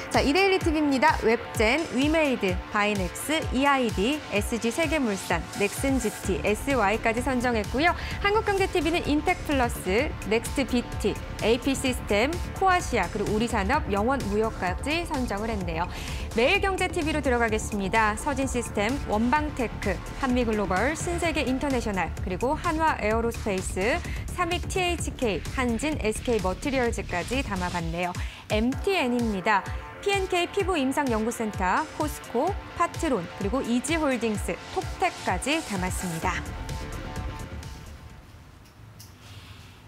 자, 이데일리 TV입니다. 웹젠, 위메이드, 바이넥스, EID, SG세계물산, 넥슨GT, SY까지 선정했고요. 한국경제TV는 인텍플러스, 넥스트BT, AP시스템, 코아시아, 그리고 우리산업, 영원무역까지 선정을 했네요. 매일경제TV로 들어가겠습니다. 서진시스템, 원방테크, 한미글로벌, 신세계인터내셔널, 그리고 한화에어로스페이스, 삼익THK, 한진, SK머티리얼즈까지 담아봤네요. MTN입니다. P&K 피부임상연구센터, 포스코, 파트론, 그리고 이지홀딩스, 톱텍까지 담았습니다.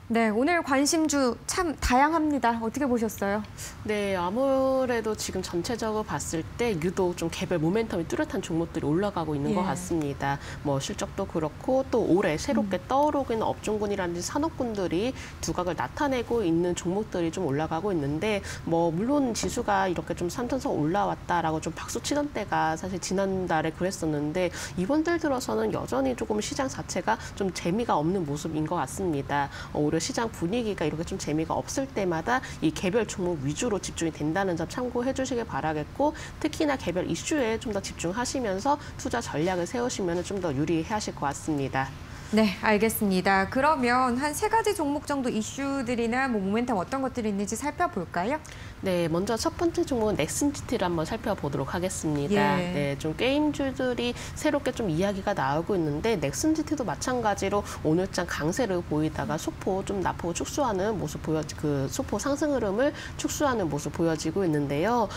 네, 오늘 관심주 참 다양합니다. 어떻게 보셨어요? 네, 아무래도 지금 전체적으로 봤을 때 유독 좀 개별 모멘텀이 뚜렷한 종목들이 올라가고 있는 것 같습니다. 뭐 실적도 그렇고 또 올해 새롭게 떠오르고 있는 업종군이라든지 산업군들이 두각을 나타내고 있는 종목들이 좀 올라가고 있는데 뭐 물론 지수가 이렇게 좀 산천성 올라왔다라고 좀 박수 치던 때가 사실 지난달에 그랬었는데 이번 달 들어서는 여전히 조금 시장 자체가 좀 재미가 없는 모습인 것 같습니다. 올해 시장 분위기가 이렇게 좀 재미가 없을 때마다 이 개별 종목 위주로 집중이 된다는 점 참고해 주시길 바라겠고 특히나 개별 이슈에 좀 더 집중하시면서 투자 전략을 세우시면 좀 더 유리하실 것 같습니다. 네, 알겠습니다. 그러면 한 3가지 종목 정도 이슈들이나 뭐 모멘텀 어떤 것들이 있는지 살펴볼까요? 네, 먼저 첫 번째 종목은 넥슨GT를 한번 살펴보도록 하겠습니다. 네, 좀 게임주들이 새롭게 좀 이야기가 나오고 있는데 넥슨GT도 마찬가지로 오늘장 강세를 보이다가 소폭 좀 나폭 축소하는 모습 소폭 상승 흐름을 축소하는 모습 보여지고 있는데요.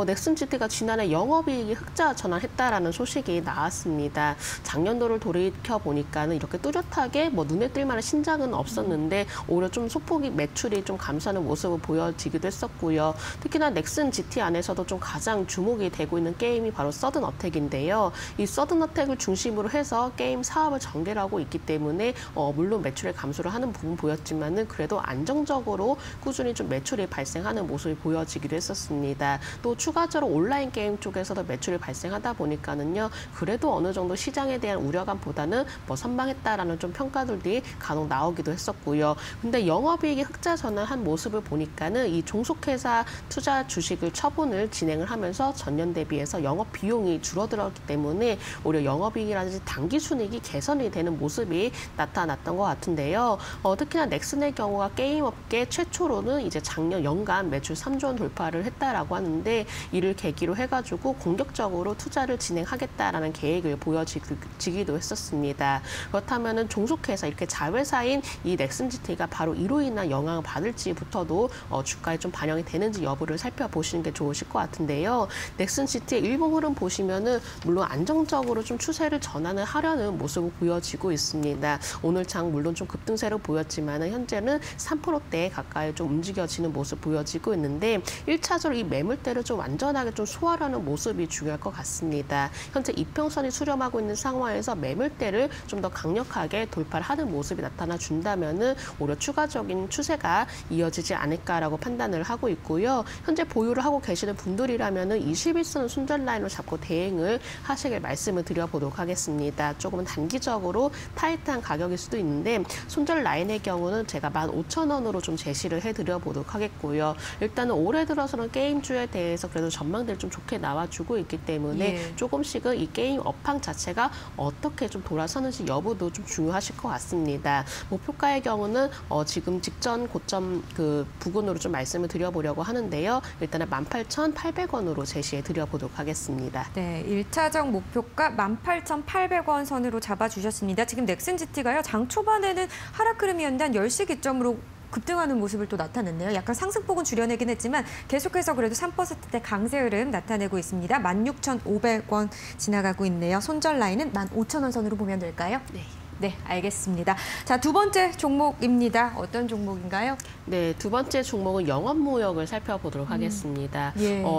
넥슨GT가 지난해 영업이익이 흑자 전환했다라는 소식이 나왔습니다. 작년도를 돌이켜 보니까는 이렇게 뚜렷하게 뭐 눈에 띌 만한 신작은 없었는데 오히려 좀 소폭이 매출이 좀 감소하는 모습을 보여지기도 했었고요. 특히나 넥슨GT 안에서도 좀 가장 주목이 되고 있는 게임이 바로 서든어택인데요. 이 서든어택을 중심으로 해서 게임 사업을 전개를 하고 있기 때문에 물론 매출의 감소를 하는 부분 보였지만은 그래도 안정적으로 꾸준히 좀 매출이 발생하는 모습이 보여지기도 했었습니다. 또 추가적으로 온라인 게임 쪽에서도 매출이 발생하다 보니까는요. 그래도 어느 정도 시장에 대한 우려감보다는 뭐 선방했다라는 좀 평가들이 간혹 나오기도 했었고요. 근데 영업이익이 흑자 전환한 모습을 보니까는 이 종속회사 투자 주식을 처분을 진행을 하면서 전년 대비해서 영업 비용이 줄어들었기 때문에 오히려 영업이익이라든지 당기 순이익이 개선이 되는 모습이 나타났던 것 같은데요. 특히나 넥슨의 경우가 게임업계 최초로는 이제 작년 연간 매출 3조 원 돌파를 했다라고 하는데 이를 계기로 해가지고 공격적으로 투자를 진행하겠다라는 계획을 보여지기도 했었습니다. 그렇다면은 종속회사 이렇게 자회사인 이 넥슨GT가 바로 이로 인한 영향을 받을지부터도 주가에 좀 반영이 되는지 여부를 살펴보시는 게 좋으실 것 같은데요. 넥슨GT의 일봉 흐름 보시면은 물론 안정적으로 좀 추세를 전환을 하려는 모습을 보여지고 있습니다. 오늘 장 물론 좀 급등세를 보였지만은 현재는 3%대 가까이 좀 움직여지는 모습 보여지고 있는데 1차적으로 이 매물대를 좀 완전하게 좀 소화하는 모습이 중요할 것 같습니다. 현재 이평선이 수렴하고 있는 상황에서 매물대를 좀 더 강력하게 돌파를 하는 모습이 나타나 준다면은 오히려 추가적인 추세가 이어지지 않을까라고 판단을 하고 있고요. 현재 보유를 하고 계시는 분들이라면은 21선 손절 라인을 잡고 대응을 하시길 말씀을 드려보도록 하겠습니다. 조금은 단기적으로 타이트한 가격일 수도 있는데 손절 라인의 경우는 제가 15,000원으로 좀 제시를 해드려보도록 하겠고요. 일단은 올해 들어서는 게임주에 대해서 그래도 전망들이 좀 좋게 나와주고 있기 때문에 조금씩은 이 게임 업황 자체가 어떻게 좀 돌아서는지 여부도 좀 중요하실 것 같습니다. 목표가의 경우는 지금 직전 고점 부근으로 좀 말씀을 드려보려고 하는데요. 일단은 18,800원으로 제시해 드려보도록 하겠습니다. 네, 1차적 목표가 18,800원 선으로 잡아주셨습니다. 지금 넥슨GT가요. 장 초반에는 하락 흐름이었는데 한 10시 기점으로 급등하는 모습을 또 나타냈네요. 약간 상승폭은 줄여내긴 했지만 계속해서 그래도 3%대 강세 흐름 나타내고 있습니다. 16,500원 지나가고 있네요. 손절 라인은 15,000원 선으로 보면 될까요? 네. 네, 알겠습니다. 자, 두 번째 종목입니다. 어떤 종목인가요? 네, 두 번째 종목은 영업무역을 살펴보도록 하겠습니다.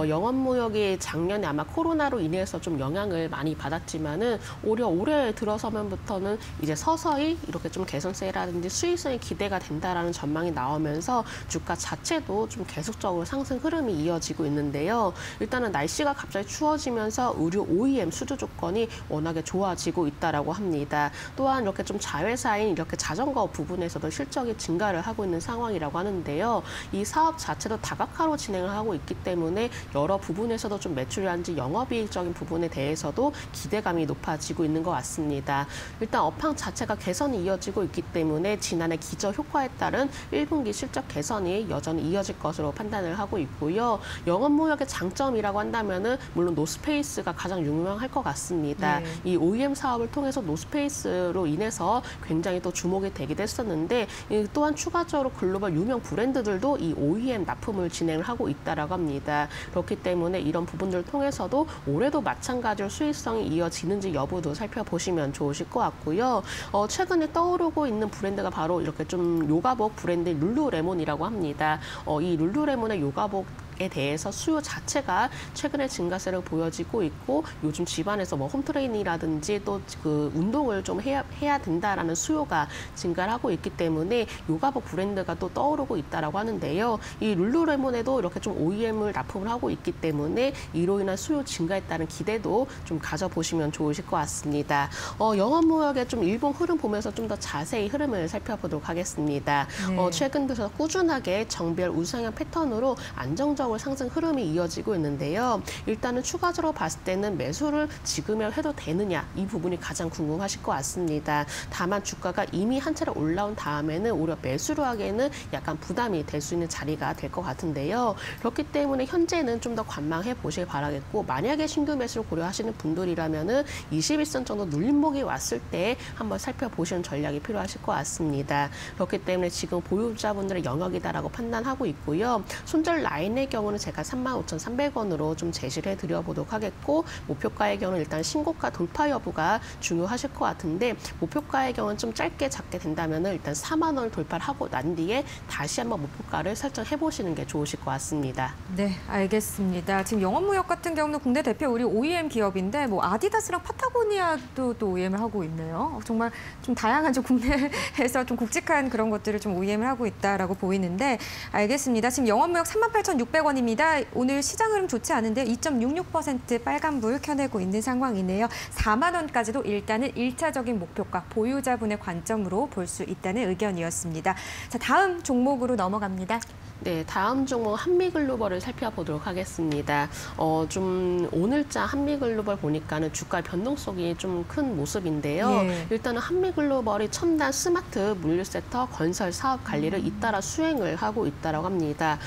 영업무역이 작년에 아마 코로나로 인해서 좀 영향을 많이 받았지만은 오히려 올해 들어서면부터는 이제 서서히 이렇게 좀 개선세라든지 수익성이 기대가 된다라는 전망이 나오면서 주가 자체도 좀 계속적으로 상승 흐름이 이어지고 있는데요. 일단은 날씨가 갑자기 추워지면서 의류 OEM 수주 조건이 워낙에 좋아지고 있다라고 합니다. 또한 이렇게 좀 자회사인 이렇게 자전거 부분에서도 실적이 증가를 하고 있는 상황이라고 하는데요. 이 사업 자체도 다각화로 진행을 하고 있기 때문에 여러 부분에서도 좀 매출이라든지 영업이익적인 부분에 대해서도 기대감이 높아지고 있는 것 같습니다. 일단 업황 자체가 개선이 이어지고 있기 때문에 지난해 기저 효과에 따른 1분기 실적 개선이 여전히 이어질 것으로 판단을 하고 있고요. 영업 무역의 장점이라고 한다면은 물론 노스페이스가 가장 유명할 것 같습니다. 이 OEM 사업을 통해서 노스페이스로 인해서 굉장히 또 주목이 되기도 했었는데 또한 추가적으로 글로벌 유명 브랜드들도 이 OEM 납품을 진행을 하고 있다라고 합니다. 그렇기 때문에 이런 부분들을 통해서도 올해도 마찬가지로 수익성이 이어지는지 여부도 살펴보시면 좋으실 것 같고요. 최근에 떠오르고 있는 브랜드가 바로 이렇게 좀 요가복 브랜드 룰루레몬이라고 합니다. 이 룰루레몬의 요가복에 대해서 수요 자체가 최근에 증가세를 보여지고 있고 요즘 집안에서 뭐 홈트레이닝이라든지 또 그 운동을 좀 해야 된다라는 수요가 증가를 하고 있기 때문에 요가복 브랜드가 또 떠오르고 있다라고 하는데요. 이 룰루레몬에도 이렇게 좀 OEM을 납품을 하고 있기 때문에 이로 인한 수요 증가에 따른 기대도 좀 가져보시면 좋으실 것 같습니다. 영업무역의 좀 일본 흐름 보면서 좀 더 자세히 흐름을 살펴보도록 하겠습니다. 최근 들어서 꾸준하게 정별 우상향 패턴으로 안정적으로 상승 흐름이 이어지고 있는데요. 일단은 추가적으로 봤을 때는 매수를 지금이라도 해도 되느냐 이 부분이 가장 궁금하실 것 같습니다. 다만 주가가 이미 한 차례 올라온 다음에는 오히려 매수로 하기에는 약간 부담이 될 수 있는 자리가 될 것 같은데요. 그렇기 때문에 현재는 좀 더 관망해 보실 바라겠고 만약에 신규 매수를 고려하시는 분들이라면은 21선 정도 눌림목이 왔을 때 한번 살펴보시는 전략이 필요하실 것 같습니다. 그렇기 때문에 지금 보유자분들의 영역이다라고 판단하고 있고요. 손절 라인의 경우는 제가 35,300원으로 좀 제시를 해드려보도록 하겠고 목표가의 경우는 일단 신고가 돌파 여부가 중요하실 것 같은데 목표가의 경우는 좀 짧게 잡게 된다면 일단 4만 원을 돌파를 하고 난 뒤에 다시 한번 목표가를 설정해보시는 게 좋으실 것 같습니다. 네, 알겠습니다. 지금 영업무역 같은 경우는 국내 대표 우리 OEM 기업인데 뭐 아디다스랑 파타고니아도 또 OEM을 하고 있네요. 정말 좀 다양한 좀 국내에서 좀 굵직한 그런 것들을 좀 OEM을 하고 있다라고 보이는데 알겠습니다. 지금 영업무역 38,600원입니다. 오늘 시장 흐름 좋지 않은데 2.66% 빨간불 켜내고 있는 상황이네요. 4만 원까지도 일단은 1차적인 목표가 보유자분의 관점으로 볼 수 있다는 의견이었습니다. 자, 다음 종목으로 넘어갑니다. 네, 다음 종목 한미글로벌을 살펴보도록 하겠습니다. 좀 오늘자 한미글로벌 보니까는 주가 변동성이 좀 큰 모습인데요. 일단은 한미글로벌이 첨단 스마트 물류센터 건설 사업 관리를 잇따라 수행을 하고 있다라고 합니다.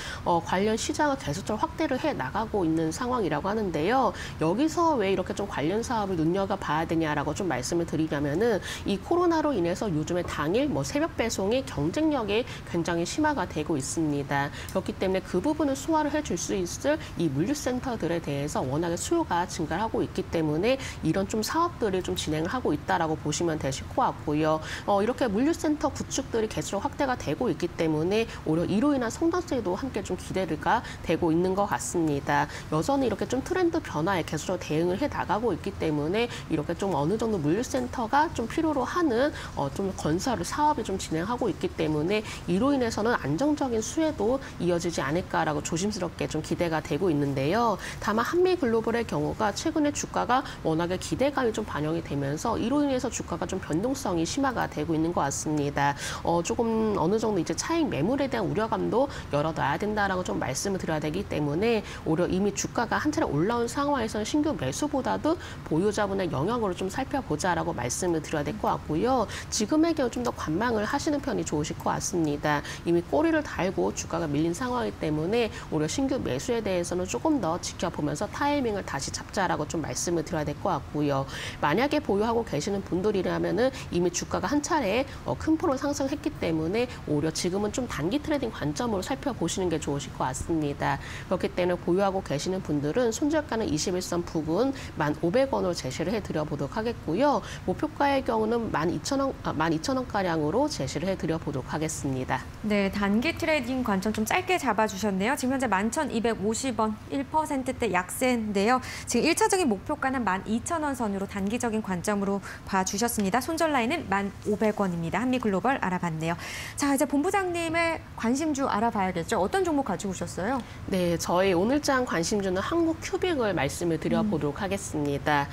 관련 시장을 계속적으로 확대를 해 나가고 있는 상황이라고 하는데요. 여기서 왜 이렇게 좀 관련 사업을 눈여겨봐야 되냐라고 좀 말씀을 드리자면은 이 코로나로 인해서 요즘에 당일 뭐 새벽 배송의 경쟁력이 굉장히 심화가 되고 있습니다. 그렇기 때문에 그 부분을 소화를 해줄 수 있을 이 물류센터들에 대해서 워낙에 수요가 증가하고 있기 때문에 이런 좀 사업들을 좀 진행을 하고 있다라고 보시면 되실 것 같고요. 이렇게 물류센터 구축들이 계속 확대가 되고 있기 때문에 오히려 이로 인한 성장세도 함께 좀 기대가 되고 있는 것 같습니다. 여전히 이렇게 좀 트렌드 변화에 계속적으로 대응을 해 나가고 있기 때문에 이렇게 좀 어느 정도 물류센터가 좀 필요로 하는 좀 건설을 사업이 좀 진행하고 있기 때문에 이로 인해서는 안정적인 수혜도 이어지지 않을까라고 조심스럽게 좀 기대가 되고 있는데요. 다만 한미글로벌의 경우가 최근에 주가가 워낙에 기대감이 좀 반영이 되면서 이로 인해서 주가가 좀 변동성이 심화가 되고 있는 것 같습니다. 조금 어느 정도 이제 차익 매물에 대한 우려감도 열어놔야 된다라고 좀 말씀을 드려야 되기 때문에 오히려 이미 주가가 한 차례 올라온 상황에서는 신규 매수보다도 보유자분의 영역으로 좀 살펴보자라고 말씀을 드려야 될 것 같고요. 지금의 경우 좀 더 관망을 하시는 편이 좋으실 것 같습니다. 이미 꼬리를 달고 주가가 밀린 상황이기 때문에 오히려 신규 매수에 대해서는 조금 더 지켜보면서 타이밍을 다시 잡자라고 좀 말씀을 드려야 될 것 같고요. 만약에 보유하고 계시는 분들이라면은 이미 주가가 한 차례 큰 폭으로 상승했기 때문에 오히려 지금은 좀 단기 트레이딩 관점으로 살펴보시는 게 좋으실 것 같습니다. 그렇기 때문에 보유하고 계시는 분들은 손절가는 21선 부근 1,500원으로 제시를 해드려보도록 하겠고요. 목표가의 경우는 12,000원가량으로 제시를 해드려보도록 하겠습니다. 네, 단기 트레이딩 관점 일단 좀 짧게 잡아주셨네요. 지금 현재 11,250원, 1%대 약세인데요. 지금 1차적인 목표가는 12,000원 선으로 단기적인 관점으로 봐주셨습니다. 손절 라인은 1,500원입니다. 한미글로벌 알아봤네요. 자, 이제 본부장님의 관심주 알아봐야겠죠. 어떤 종목 가지고 오셨어요? 네, 저희 오늘장 관심주는 한국 큐빅을 말씀을 드려보도록 하겠습니다.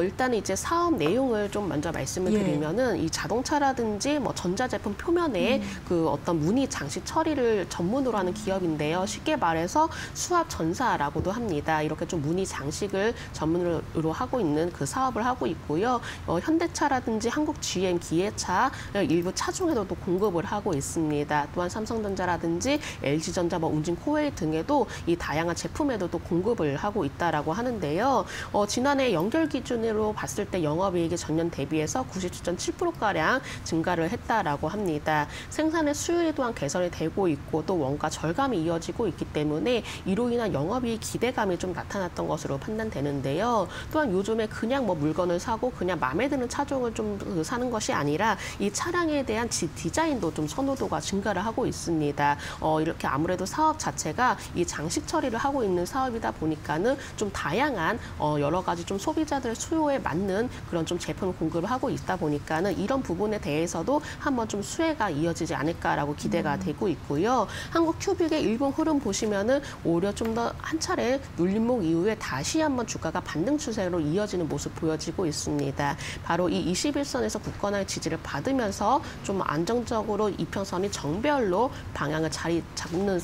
일단은 이제 사업 내용을 좀 먼저 말씀을 드리면은 이 자동차라든지 뭐 전자제품 표면에 그 어떤 무늬 장식 처리를 전문으로 하는 기업인데요. 쉽게 말해서 수압 전사라고도 합니다. 이렇게 좀 무늬 장식을 전문으로 하고 있는 그 사업을 하고 있고요. 현대차라든지 한국 GM, 기아차 일부 차종에도 또 공급을 하고 있습니다. 또한 삼성전자라든지 LG전자, 뭐 웅진 코웨이 등에도 이 다양한 제품에도 또 공급을 하고 있다라고 하는데요. 지난해 연결 기준으로 봤을 때 영업이익이 전년 대비해서 97.7%가량 증가를 했다라고 합니다. 생산의 수율이 또한 개선이 되고 있고 또 원가 절감이 이어지고 있기 때문에 이로 인한 영업이익 기대감이 좀 나타났던 것으로 판단되는데요. 또한 요즘에 그냥 뭐 물건을 사고 그냥 마음에 드는 차종을 좀 사는 것이 아니라 이 차량에 대한 디자인도 좀 선호도가 증가를 하고 있습니다. 이렇게 아무래도 사업 자체가 이 장식 처리를 하고 있는 사업이다 보니까는 좀 다양한 여러 가지 좀 소비자들의 수요에 맞는 그런 좀 제품 공급을 하고 있다 보니까는 이런 부분에 대해서도 한번 좀 수혜가 이어지지 않을까라고 기대가 되고 있고요. 한국 큐빅의 일본 흐름 보시면은 오히려 좀 더 한 차례 눌림목 이후에 다시 한번 주가가 반등 추세로 이어지는 모습 보여지고 있습니다. 바로 이 21선에서 굳건하게 지지를 받으면서 좀 안정적으로 이평선이 정배열로 방향을 자리 잡는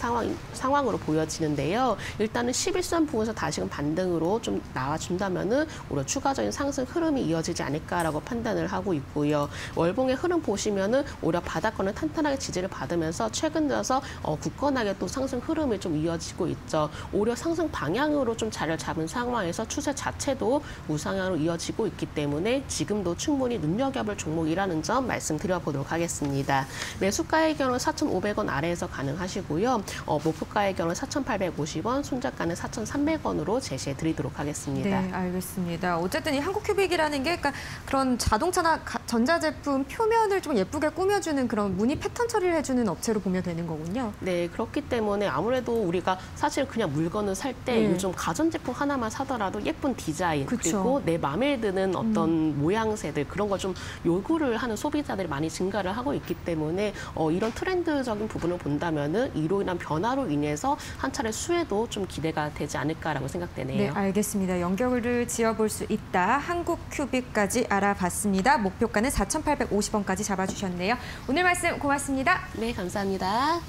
상황으로 보여지는데요. 일단은 11선 부분에서 다시금 반등으로 좀 나와준다면은 오히려 추가적인 상승 흐름이 이어지지 않을까라고 판단을 하고 있고요. 월봉의 흐름 보시면은 오히려 바닥권을 탄탄하게 지지를 받으면서 최근 들어서 굳건하게 또 상승 흐름이 좀 이어지고 있죠. 오히려 상승 방향으로 좀 자리를 잡은 상황에서 추세 자체도 우상향으로 이어지고 있기 때문에 지금도 충분히 눈여겨볼 종목이라는 점 말씀드려보도록 하겠습니다. 매수가의 경우는 4,500원 아래에서 가능하시고요. 목표가의 경우는 4,850원, 손절가는 4,300원으로 제시해 드리도록 하겠습니다. 네, 알겠습니다. 어쨌든 이 한국큐빅이라는 게 그러니까 그런 자동차나 전자제품 표면을 좀 예쁘게 꾸며주는 그런 무늬 패턴 처리를 해주는 업체로 보면 되는 거군요. 네, 그렇기 때문에 아무래도 우리가 사실 그냥 물건을 살 때 요즘 가전제품 하나만 사더라도 예쁜 디자인 그리고 내 마음에 드는 어떤 모양새들 그런 걸 좀 요구를 하는 소비자들이 많이 증가를 하고 있기 때문에 이런 트렌드적인 부분을 본다면은 이로 인한 변화로 인해서 한 차례 수혜도 좀 기대가 되지 않을까라고 생각되네요. 네, 알겠습니다. 연결을 지어볼 수 있다. 한국큐빅까지 알아봤습니다. 목표가는 4,850원까지 잡아주셨네요. 오늘 말씀 고맙습니다. 네, 감사합니다.